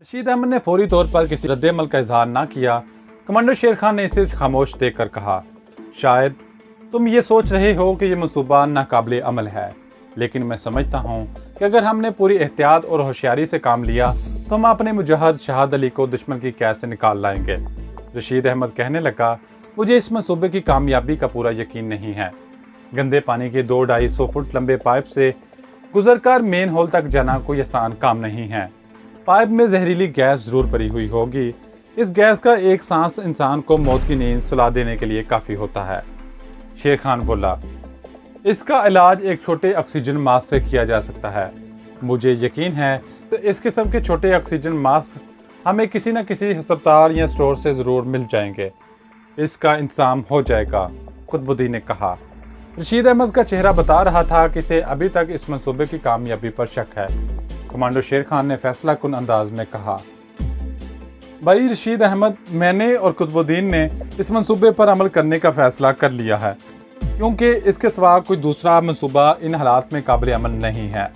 रशीद अहमद ने फौरी तौर पर किसी रद्द-ए-अमल का इजहार ना किया। कमांडो शेर खान ने इसे खामोश देखकर कहा, शायद तुम ये सोच रहे हो कि यह मनसूबा नाकाबिले अमल है, लेकिन मैं समझता हूँ कि अगर हमने पूरी एहतियात और होशियारी से काम लिया तो हम अपने मुजाहिद शहाद अली को दुश्मन की कैद से निकाल लाएंगे। रशीद अहमद कहने लगा, मुझे इस मनसूबे की कामयाबी का पूरा यकीन नहीं है। गंदे पानी के 2-250 फुट लंबे पाइप से गुजरकर मेन होल तक जाना कोई आसान काम नहीं है। पाइप में जहरीली गैस जरूर भरी हुई होगी। इस गैस का एक सांस इंसान को मौत की नींद सुला देने के लिए काफी होता है। शेर खान बोला, इसका इलाज एक छोटे ऑक्सीजन मास्क से किया जा सकता है। मुझे यकीन है कि इस किस्म के छोटे ऑक्सीजन मास्क हमें किसी न किसी अस्पताल या स्टोर से जरूर मिल जाएंगे। इसका इंतजाम हो जाएगा, कुतुबुद्दीन ने कहा। रशीद अहमद का चेहरा बता रहा था कि इसे अभी तक इस मंसूबे की कामयाबी पर शक है। कमांडो शेर खान ने फैसला कुन अंदाज में कहा, भाई रशीद अहमद, मैंने और कुतुबुद्दीन ने इस मंसूबे पर अमल करने का फैसला कर लिया है, क्योंकि इसके सिवा कोई दूसरा मंसूबा इन हालात में काबिल अमल नहीं है।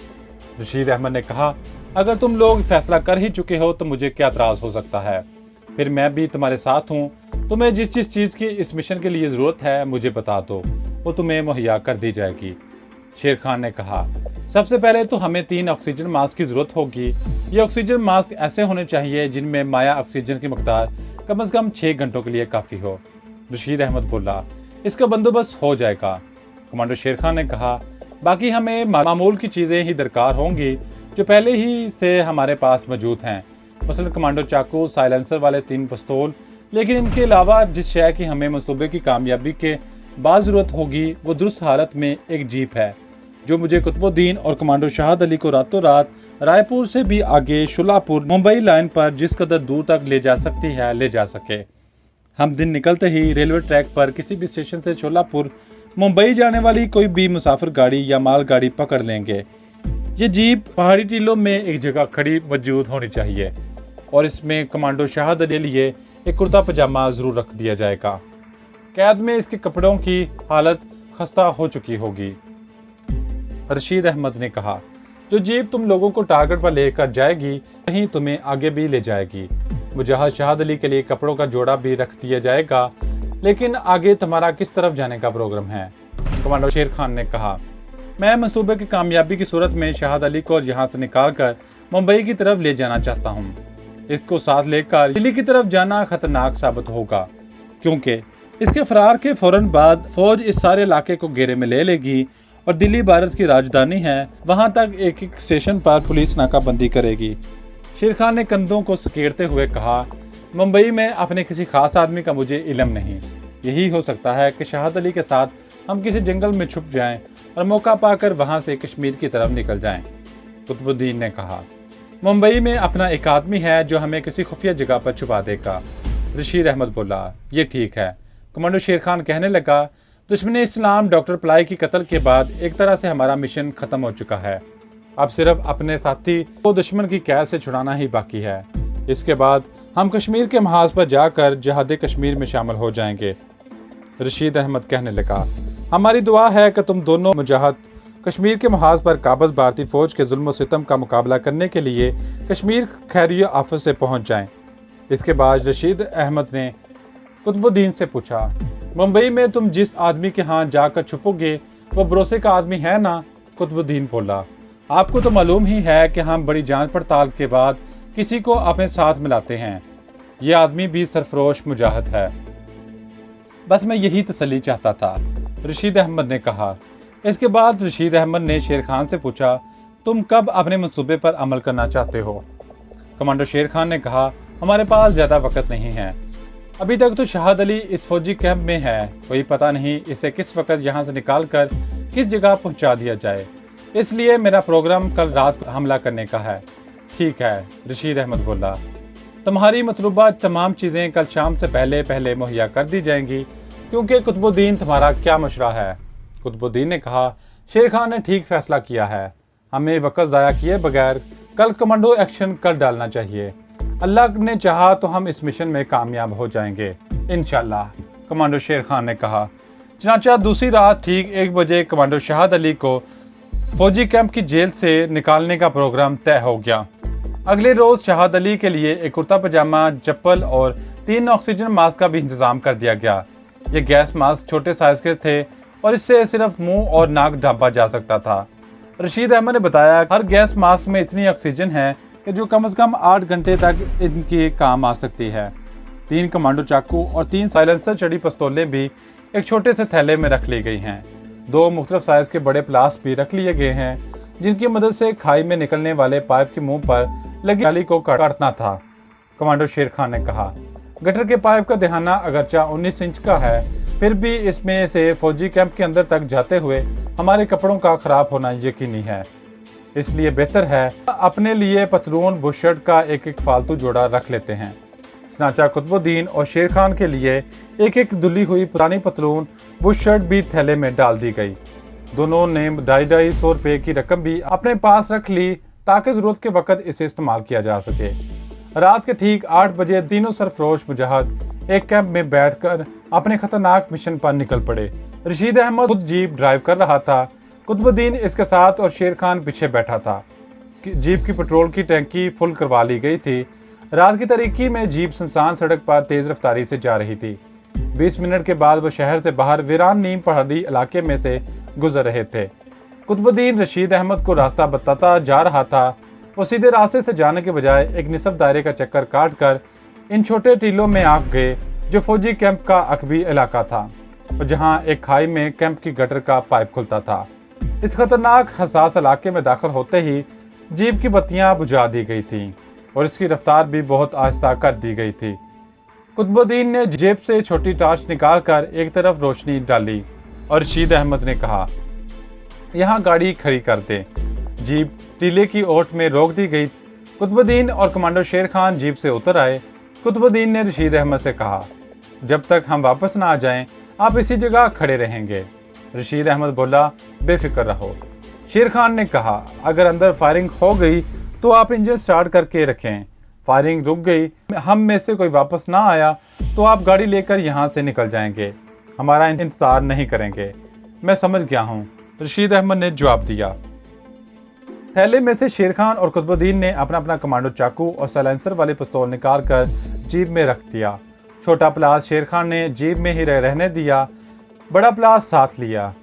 रशीद अहमद ने कहा, अगर तुम लोग फैसला कर ही चुके हो तो मुझे क्या एतराज हो सकता है। फिर मैं भी तुम्हारे साथ हूँ। तुम्हें जिस चीज़ की इस मिशन के लिए ज़रूरत है मुझे बता दो, वो तुम्हें मुहैया कर दी जाएगी। शेर खान ने कहा, सबसे पहले तो हमें 3 ऑक्सीजन मास्क की ज़रूरत होगी। ये ऑक्सीजन मास्क ऐसे होने चाहिए जिनमें माया ऑक्सीजन की मकदार कम से कम 6 घंटों के लिए काफ़ी हो। रशीद अहमद बोला, इसका बंदोबस्त हो जाएगा। कमांडो शेर खान ने कहा, बाकी हमें मामूल की चीज़ें ही दरकार होंगी जो पहले ही से हमारे पास मौजूद हैं, मसलन कमांडो चाकू, साइलेंसर वाले 3 पिस्तौल। लेकिन इनके अलावा जिस शय की हमें मंसूबे की कामयाबी के बाद ज़रूरत होगी वो दुरुस्त हालत में एक जीप है, जो मुझे कुतुबुद्दीन और कमांडो शहाद अली को रातों रात रायपुर से भी आगे शुलापुर मुंबई लाइन पर जिस कदर दूर तक ले जा सकती है ले जा सके। हम दिन निकलते ही रेलवे ट्रैक पर किसी भी स्टेशन से शुलापुर मुंबई जाने वाली कोई भी मुसाफिर गाड़ी या माल गाड़ी पकड़ लेंगे। ये जीप पहाड़ी टीलों में एक जगह खड़ी मौजूद होनी चाहिए और इसमें कमांडो शहाद अली के लिए एक कुर्ता पजामा जरूर रख दिया जाएगा। कैद में इसके कपड़ों की हालत खस्ता हो चुकी होगी। रशीद अहमद ने कहा, जो जीप तुम लोगों को टारगेट पर लेकर जाएगी वहीं तुम्हें आगे भी ले जाएगी। मुजाहिद शहाद अली के लिए कपड़ों का जोड़ा भी रख दिया जाएगा। लेकिन आगे तुम्हारा किस तरफ जाने का प्रोग्राम है? कमांडो शेर खान ने कहा, मैं मंसूबे की कामयाबी की सूरत में शहाद अली को यहाँ से निकाल कर मुंबई की तरफ ले जाना चाहता हूँ। इसको साथ लेकर दिल्ली की तरफ जाना खतरनाक साबित होगा, क्योंकि इसके फरार के फौरन बाद फौज इस सारे इलाके को घेरे में ले लेगी और दिल्ली भारत की राजधानी है, वहां तक एक एक स्टेशन पर पुलिस नाकाबंदी करेगी। शेर खान ने कंधों को सकेड़ते हुए कहा, मुंबई में अपने किसी खास आदमी का मुझे इल्म नहीं। यही हो सकता है कि शहाद अली के साथ हम किसी जंगल में छुप जाएं और मौका पाकर वहां से कश्मीर की तरफ निकल जाएं। कुतुबुद्दीन ने कहा, मुंबई में अपना एक आदमी है जो हमें किसी खुफिया जगह पर छुपा देगा। रशीद अहमद बोला, ये ठीक है। कमांडो शेर खान कहने लगा, दुश्मन इस्लाम डॉक्टर पलाई की कत्ल के बाद एक तरह से हमारा मिशन खत्म हो चुका है। अब सिर्फ अपने साथी को दुश्मन की कैद से छुड़ाना ही बाकी है। इसके बाद हम कश्मीर के महाज पर जाकर जिहाद कश्मीर में शामिल हो जाएंगे। रशीद अहमद कहने लगा, हमारी दुआ है कि तुम दोनों मुजाहिद कश्मीर के महाज पर काबज भारतीय फौज के जुल्म सितम का मुकाबला करने के लिए कश्मीर खैरिया ऑफिस से पहुंच जाएं। इसके बाद रशीद अहमद ने कुतुबुद्दीन से पूछा, मुंबई में तुम जिस आदमी के यहाँ जाकर छुपोगे वो भरोसे का आदमी है ना? कुतुबुद्दीन बोला, आपको तो मालूम ही है कि हम बड़ी जांच पड़ताल के बाद किसी को अपने साथ मिलाते हैं। ये आदमी भी सरफरोश मुजाहिद है, बस मैं यही तसल्ली चाहता था, रशीद अहमद ने कहा। इसके बाद रशीद अहमद ने शेर खान से पूछा, तुम कब अपने मंसूबे पर अमल करना चाहते हो? कमांडो शेर खान ने कहा, हमारे पास ज़्यादा वक्त नहीं है। अभी तक तो शहाद अली इस फौजी कैंप में है, कोई पता नहीं इसे किस वक्त यहाँ से निकाल कर किस जगह पहुँचा दिया जाए, इसलिए मेरा प्रोग्राम कल रात को हमला करने का है। ठीक है, रशीद अहमद बोला, तुम्हारी मतलूबा तमाम चीज़ें कल शाम से पहले पहले मुहैया कर दी जाएंगी, क्योंकि कुतुबुद्दीन तुम्हारा क्या मशवरा है? कुतुबुद्दीन ने कहा, शेर खान ने ठीक फैसला किया है। हमें वक्त ज़ाया किए बगैर कल कमांडो एक्शन कर डालना चाहिए। अल्लाह ने चाहा तो हम इस मिशन में कामयाब हो जाएंगे इंशाल्लाह, कमांडो शेर खान ने कहा। चनाचा दूसरी रात ठीक 1 बजे कमांडो शहाद अली को फौजी कैंप की जेल से निकालने का प्रोग्राम तय हो गया। अगले रोज शहाद अली के लिए एक कुर्ता पजामा, चप्पल और 3 ऑक्सीजन मास्क का भी इंतजाम कर दिया गया। ये गैस मास्क छोटे साइज के थे और इससे सिर्फ मुंह और नाक ढांपा जा सकता था। रशीद अहमद ने बताया, हर गैस मास्क में इतनी ऑक्सीजन है कि जो कम से कम 8 घंटे तक इनके काम आ सकती है। 3 कमांडो चाकू और 3 साइलेंसर चढ़ी पिस्तौलें भी एक छोटे से थैले में रख ली गई हैं। 2 मुख्तलिफ साइज के बड़े प्लास भी रख लिए गए हैं, जिनकी मदद से खाई में निकलने वाले पाइप के मुंह पर लगी जाली को काटना था। कमांडो शेर खान ने कहा, गटर के पाइप का दहाना अगरचा 19 इंच का है, फिर भी इसमें से फौजी कैंप के अंदर तक जाते हुए हमारे कपड़ों का खराब होना यकीनी है। इसलिए बेहतर है अपने लिए पतलून बुशर्ट का एक एक फालतू जोड़ा रख लेते हैं। चनाचा कुतुबुद्दीन और शेर खान के लिए एक एक धुली हुई पुरानी पतलून बुशर्ट भी थैले में डाल दी गई। दोनों ने 250 रुपये की रकम भी अपने पास रख ली ताकि जरूरत के वक्त इसे इस्तेमाल किया जा सके। रात के ठीक 8 बजे तीनों सरफरोश मुजाहिद एक कैंप में बैठकर अपने खतरनाक मिशन पर निकल पड़े। रशीद अहमद खुद जीप ड्राइव कर रहा था, कुतुबुद्दीन इसके साथ और शेर खान पीछे बैठा था। जीप की पेट्रोल की टैंकी फुल करवा ली गई थी। रात की तारीकी में जीप सुनसान सड़क पर तेज रफ्तारी से जा रही थी। 20 मिनट के बाद वो शहर से बाहर वीरान नीम पहाड़ी इलाके में से गुजर रहे थे। कुतुबुद्दीन रशीद अहमद को रास्ता बताता जा रहा था। वो सीधे रास्ते से जाने के बजाय एक निसफ दायरे का चक्कर काट कर इन छोटे टीलों में आ गए जो फौजी कैंप का अकबी इलाका था और जहां एक खाई में कैंप की गटर का पाइप खुलता था। इस खतरनाक हसास इलाके में दाखिल होते ही जीप की बत्तियां बुझा दी गई थीं और इसकी रफ्तार भी बहुत आहिस्ता कर दी गई थी। कुतुबुद्दीन ने जेब से छोटी टॉर्च निकालकर एक तरफ रोशनी डाली और रशीद अहमद ने कहा, यहाँ गाड़ी खड़ी कर दे। जीप टीले की ओट में रोक दी गई। कुतुबुद्दीन और कमांडो शेर खान जीप से उतर आए। कुतुबुद्दीन ने रशीद अहमद से कहा, जब तक हम वापस ना आ जाएं, आप इसी जगह खड़े रहेंगे। रशीद अहमद बोला, बेफिक्र रहो। शेर खान ने कहा, अगर अंदर फायरिंग हो गई तो आप इंजन स्टार्ट करके रखें। फायरिंग रुक गई, हम में से कोई वापस ना आया तो आप गाड़ी लेकर यहाँ से निकल जाएंगे, हमारा इंतजार नहीं करेंगे। मैं समझ गया हूँ, रशीद अहमद ने जवाब दिया। थैले में से शेर खान और कुतुबुद्दीन ने अपना अपना कमांडो चाकू और साइलेंसर वाले पिस्तौल निकाल कर जीप में रख दिया। छोटा प्लास शेर खान ने जीप में ही रहने दिया, बड़ा प्लास साथ लिया।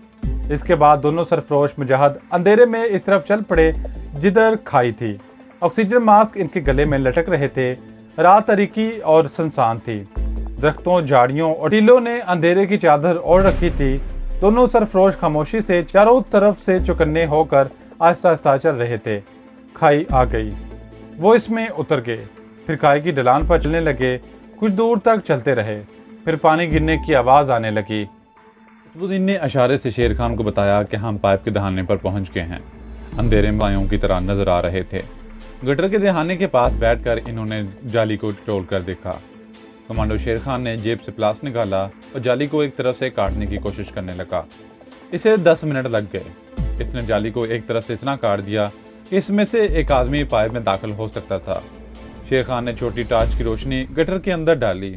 इसके बाद दोनों सरफरोश मुजाहिद अंधेरे में इस तरफ चल पड़े जिधर खाई थी। ऑक्सीजन मास्क इनके गले में लटक रहे थे। रात तारीकी और सुनसान थी। दरख्तों, झाड़ियों और टीलों ने अंधेरे की चादर ओढ़ रखी थी। दोनों सरफरोश खामोशी से चारों तरफ से चौकन्ने होकर आहिस्ता आहिस्ता चल रहे थे। खाई आ गई, वो इसमें उतर गए, फिर खाई की ढलान पर चलने लगे। कुछ दूर तक चलते रहे, फिर पानी गिरने की आवाज आने लगी। कुतुबुद्दीन ने इशारे से शेर खान को बताया कि हम पाइप के दहाने पर पहुंच गए हैं। अंधेरे में मायों की तरह नजर आ रहे थे। गटर के दहाने के पास बैठकर इन्होंने जाली को टटोल कर देखा। कमांडो शेर खान ने जेब से प्लास निकाला और जाली को एक तरफ से काटने की कोशिश करने लगा। इसे 10 मिनट लग गए। इसने जाली को एक तरफ से इतना काट दिया कि इसमें से एक आदमी पाइप में दाखिल हो सकता था। शेर खान ने छोटी टॉर्च की रोशनी गटर के अंदर डाली।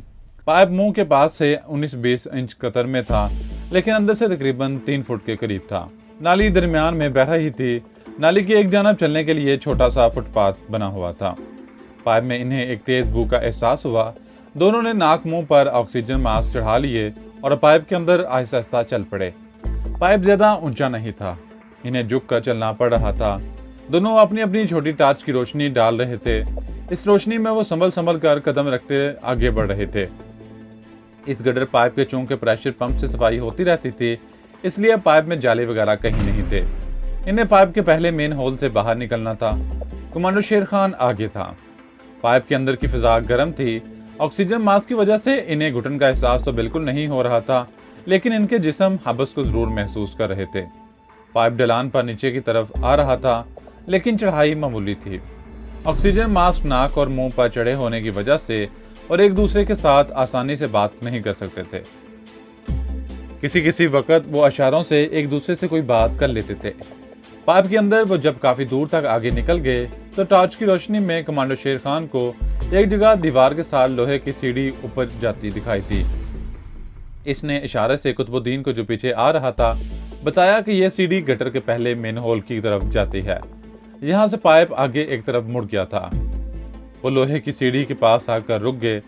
पाइप मुंह के पास से 19-20 इंच कतर में था, लेकिन अंदर से तकरीबन 3 फुट के करीब था। नाली दरमियान में बह रही थी। नाली की एक जानब चलने के लिए छोटा सा फुटपाथ बना हुआ था। पाइप में इन्हें एक तेज बू का एहसास हुआ। दोनों ने नाक मुंह पर ऑक्सीजन मास्क चढ़ा लिए और पाइप के अंदर आहिस्ता आहिस्ता चल पड़े। पाइप ज्यादा ऊंचा नहीं था, इन्हें झुक कर चलना पड़ रहा था। दोनों अपनी अपनी छोटी टॉर्च की रोशनी डाल रहे थे। इस रोशनी में वो संभल कर कदम रखते आगे बढ़ रहे थे। इस गटर पाइप के चूंकि प्रेशर पंप से सफाई होती रहती थी, इसलिए पाइप में जाले वगैरह कहीं नहीं थे। इन्हें पाइप के पहले मेन होल से बाहर निकलना था। कमांडो शेर खान आगे था। पाइप के अंदर की फिजा गर्म थी। ऑक्सीजन मास्क की वजह से इन्हें घुटन का एहसास तो बिल्कुल नहीं हो रहा था, लेकिन इनके जिस्म हबस को जरूर महसूस कर रहे थे। पाइप ढलान पर नीचे की तरफ आ रहा था, लेकिन चढ़ाई मामूली थी। ऑक्सीजन मास्क नाक और मुंह पर चढ़े होने की वजह से और एक दूसरे के साथ आसानी से बात नहीं कर सकते थे। किसी वक्त वो इशारों से एक दूसरे से कोई बात कर लेते थे। पाइप के अंदर वो जब काफी दूर तक आगे निकल गए तो टॉर्च की रोशनी में कमांडो शेर खान को एक जगह दीवार के साथ लोहे की सीढ़ी ऊपर जाती दिखाई थी। इसने इशारे से कुतुबुद्दीन को जो पीछे आ रहा था बताया कि यह सीढ़ी गटर के पहले मेन होल की तरफ जाती है। यहाँ से पाइप आगे एक तरफ मुड़ गया था। वो लोहे की सीढ़ी के पास आकर रुक गए।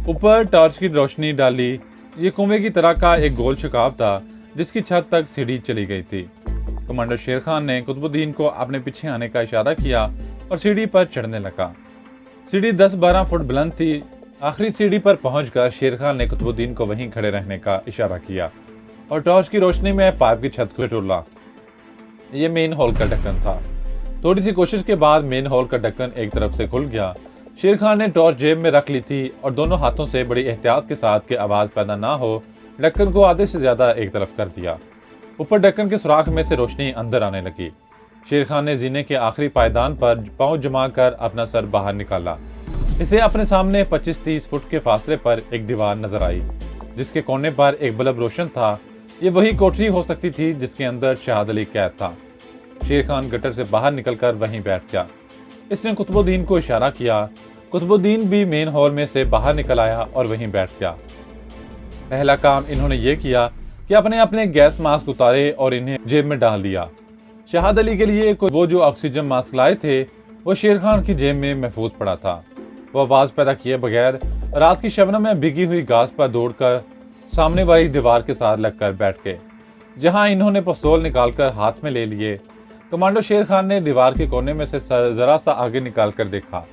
ऊपर टॉर्च की रोशनी डाली। ये कुएं की तरह का एक गोल शिकाफ था जिसकी छत तक सीढ़ी चली गई थी। कमांडर शेर खान ने कुतुबुद्दीन को अपने पीछे आने का इशारा किया और सीढ़ी पर चढ़ने लगा। सीढ़ी 10-12 फुट बुलंद थी। आखिरी सीढ़ी पर पहुंचकर शेर खान ने कुतुबुद्दीन को वहीं खड़े रहने का इशारा किया और टॉर्च की रोशनी में पाइप की छत को टोला। ये मेन हॉल का ढक्कन था। थोड़ी सी कोशिश के बाद मेन हॉल का ढक्कन एक तरफ से खुल गया। शेर खान ने टॉर्च जेब में रख ली थी और दोनों हाथों से बड़ी एहतियात के साथ कि आवाज पैदा ना हो ढक्कन को आधे से ज्यादा एक तरफ कर दिया। ऊपर ढक्कन के सुराख में से रोशनी अंदर आने लगी। शेर खान ने जीने के आखिरी पायदान पर पांव जमा कर अपना सर बाहर निकाला। इसे अपने सामने 25-30 फुट के फासले पर एक दीवार नजर आई जिसके कोने पर एक बल्ब रोशन था। ये वही कोठरी हो सकती थी जिसके अंदर शहाद अली कैद था। शेर खान गटर से बाहर निकलकर वहीं बैठ गया। इसने कुतुबुद्दीन को इशारा किया। कुतुबुद्दीन भी मेन हॉल में से बाहर निकल आया और वहीं बैठ गया। पहला काम इन्होंने ये किया कि अपने अपने गैस मास्क उतारे और इन्हें जेब में डाल दिया। शहाद अली के लिए वो जो ऑक्सीजन मास्क लाए थे वो शेर खान की जेब में महफूज पड़ा था। वो आवाज पैदा किए बगैर रात की शबनम में भीगी हुई घास पर दौड़कर सामने वाली दीवार के साथ लगकर बैठ गए जहां इन्होंने पिस्तौल निकालकर हाथ में ले लिए। कमांडो शेर खान ने दीवार के कोने में से सर जरा सा आगे निकाल कर देखा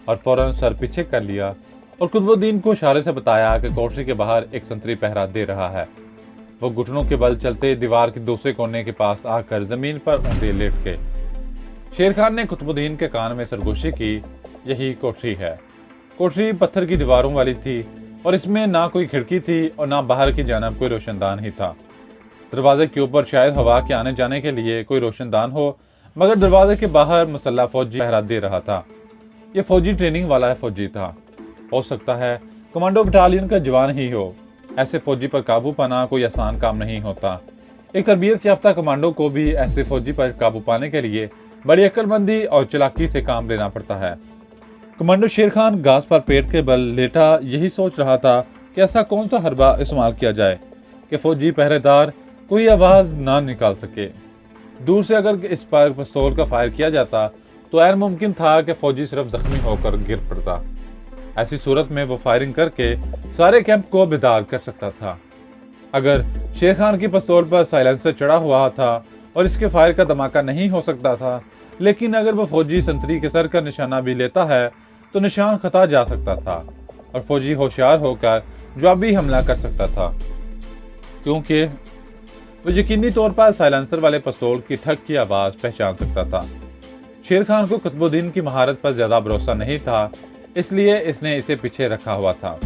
और फौरन सर पीछे कर लिया और कुतुबुद्दीन को इशारे से बताया कि कोठरी के बाहर एक संतरी पहरा दे रहा है। वो घुटनों के बल चलते दीवार के दूसरे कोने के पास आकर जमीन पर औंधे लेट गए। शेर खान ने कुतुबुद्दीन के कान में सरगोशी की। यही कोठरी है। कोठरी पत्थर की दीवारों वाली थी और इसमें ना कोई खिड़की थी और ना बाहर की जानब कोई रोशनदान ही था। दरवाजे के ऊपर शायद हवा के आने जाने के लिए कोई रोशनदान हो, मगर दरवाजे के बाहर मुसल्ला फौजी पहरा दे रहा था। यह फौजी ट्रेनिंग वाला फौजी था। हो सकता है कमांडो बटालियन का जवान ही हो। ऐसे फौजी पर काबू पाना कोई आसान काम नहीं होता। एक तरबियत याफ्ता कमांडो को भी ऐसे फौजी पर काबू पाने के लिए बड़ी अक्लमंदी और चालाकी से काम लेना पड़ता है। कमांडो शेर खान घास पर पेट के बल लेटा यही सोच रहा था कि ऐसा कौन सा हरबा इस्तेमाल किया जाए कि फौजी पहरेदार कोई आवाज ना निकाल सके। दूर से अगर इस पर पिस्तौल का फायर किया जाता तो ऐन मुमकिन था कि फौजी सिर्फ जख्मी होकर गिर पड़ता। ऐसी सूरत में वो फायरिंग करके सारे कैंप को बेदार कर सकता था। अगर शेर खान की पिस्तौल पर साइलेंसर चढ़ा हुआ था और इसके फायर का धमाका नहीं हो सकता था, लेकिन अगर वो फौजी संतरी के सर का निशाना भी लेता है तो निशान खता जा सकता था और फौजी होशियार होकर जवाबी हमला कर सकता था, क्योंकि वो यकीनी तौर पर साइलेंसर वाले पिस्तौल की ठक की आवाज पहचान सकता था। शेर खान को कुतुबुद्दीन की महारत पर ज्यादा भरोसा नहीं था, इसलिए इसने इसे पीछे रखा हुआ था।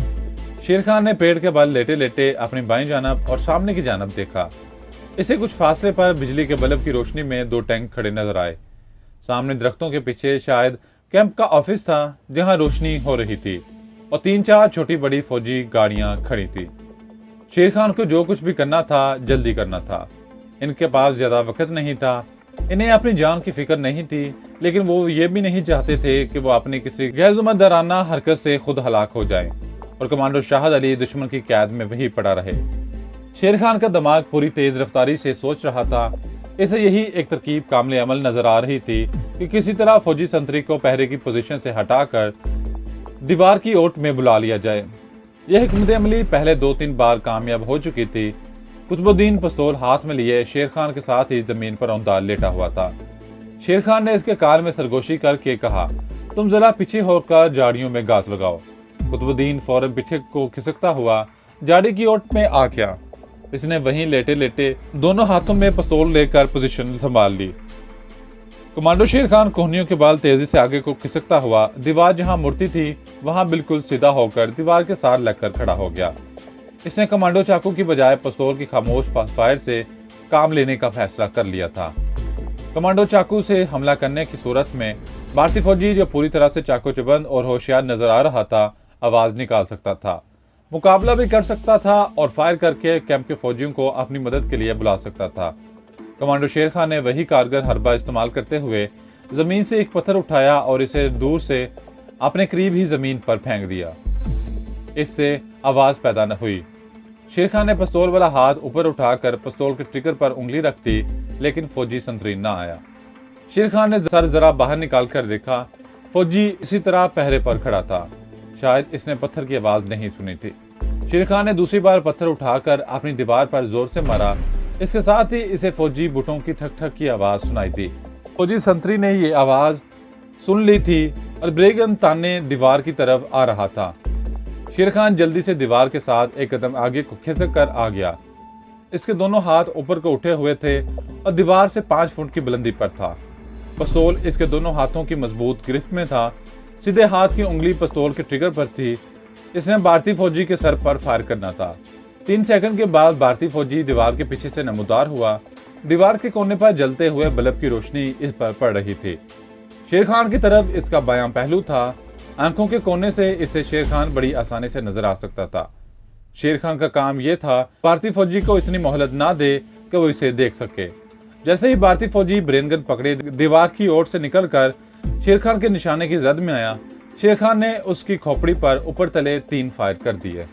शेर खान ने पेड़ के बल लेटे लेटे अपनी बाईं जानब और सामने की जानब देखा। इसे कुछ फासले पर बिजली के बल्ब की रोशनी में 2 टैंक खड़े नजर आए। सामने दरख्तों के पीछे शायद कैंप का ऑफिस था जहां रोशनी हो रही थी और 3-4 छोटी बड़ी फौजी गाड़ियां खड़ी थी। शेर खान को जो कुछ भी करना था जल्दी करना था। इनके पास ज्यादा वक्त नहीं था। इन्हें अपनी जान की फिक्र नहीं थी, लेकिन वो ये भी नहीं चाहते थे कि वो अपनी किसी गैरजिम्मेदाराना हरकत से खुद हलाक हो जाए और कमांडो शाहद अली दुश्मन की कैद में वही पड़ा रहे। शेर खान का दिमाग पूरी तेज रफ्तारी से सोच रहा था। इसे यही एक तरकीब कामले अमल नजर आ रही थी कि किसी तरह फौजी संतरी को पहरे की पोजीशन से हटाकर दीवार की ओट में बुला लिया जाए। यह हिकमत अमली पहले 2-3 बार कामयाब हो चुकी थी। कुतुबुद्दीन पिस्तौल हाथ में लिए शेर खान के साथ ही जमीन पर औंधा लेटा हुआ था। शेर खान ने इसके कान में सरगोशी करके कहा, तुम जरा पीछे होकर झाड़ियों में घास लगाओ। कुतुबुद्दीन फौरन पीछे को खिसकता हुआ झाड़ी की ओट में आ गया। इसने वहीं लेटे लेटे दोनों हाथों में पिस्तौल लेकर पोजीशन संभाल ली। कमांडो शेर खान कोहनियों के बाल तेजी से आगे को खिसकता हुआ दीवार जहां मूर्ति थी वहां बिल्कुल सीधा होकर दीवार के साथ लगकर खड़ा हो गया। इसने कमांडो चाकू की बजाय पिस्तौल की खामोश फायर से काम लेने का फैसला कर लिया था। कमांडो चाकू से हमला करने की सूरत में भारतीय फौजी जो पूरी तरह से चाकू चबंद और होशियार नजर आ रहा था आवाज निकाल सकता था, मुकाबला भी कर सकता था और फायर करके कैंप के फौजियों को अपनी मदद के लिए बुला सकता था। कमांडो शेर खान ने वही कारगर हरबा इस्तेमाल करते हुए जमीन से एक पत्थर उठाया और इसे दूर से अपने करीब ही जमीन पर फेंक दिया। इससे आवाज पैदा न हुई। शेर खान ने पिस्तौल वाला हाथ ऊपर उठाकर पिस्तौल के ट्रिगर पर उंगली रख दी, लेकिन फौजी संतरी न आया। शेर खान ने सर जरा बाहर निकाल कर देखा। फौजी इसी तरह पहरे पर खड़ा था। शायद इसने पत्थर की आवाज नहीं सुनी थी। शेर खान ने दूसरी बार पत्थर उठाकर अपनी दीवार पर जोर से मारा। इसके साथ ही इसे फौजी बुटों की ठक ठक की आवाज सुनाई दी। फौजी संतरी ने ये आवाज सुन ली थी और बेगन ताने दीवार की तरफ आ रहा था। शेर खान जल्दी से दीवार के साथ एक कदम आगे को खिसक कर आ गया। इसके दोनों हाथ ऊपर को उठे हुए थे और दीवार से 5 फुट की बुलंदी पर था। पिस्तौल इसके दोनों हाथों की मजबूत गिरफ्त में था। सीधे हाथ की उंगली पिस्तौल के ट्रिगर पर थी। इसने भारतीय फौजी के सर पर फायर करना था। 3 सेकंड के बाद भारतीय फौजी दीवार के पीछे से नमूदार हुआ। दीवार के कोने पर जलते हुए बल्ब की रोशनी इस पर पड़ रही थी। शेर खान की तरफ इसका बायां पहलू था। आंखों के कोने से इसे शेर खान बड़ी आसानी से नजर आ सकता था। शेर खान का काम यह था भारतीय फौजी को इतनी मोहलत ना दे कि वो इसे देख सके। जैसे ही भारतीय फौजी ब्रेन गन पकड़े दीवार की ओर से निकलकर शेर खान के निशाने की जद में आया, शेर खान ने उसकी खोपड़ी पर ऊपर तले 3 फायर कर दिए।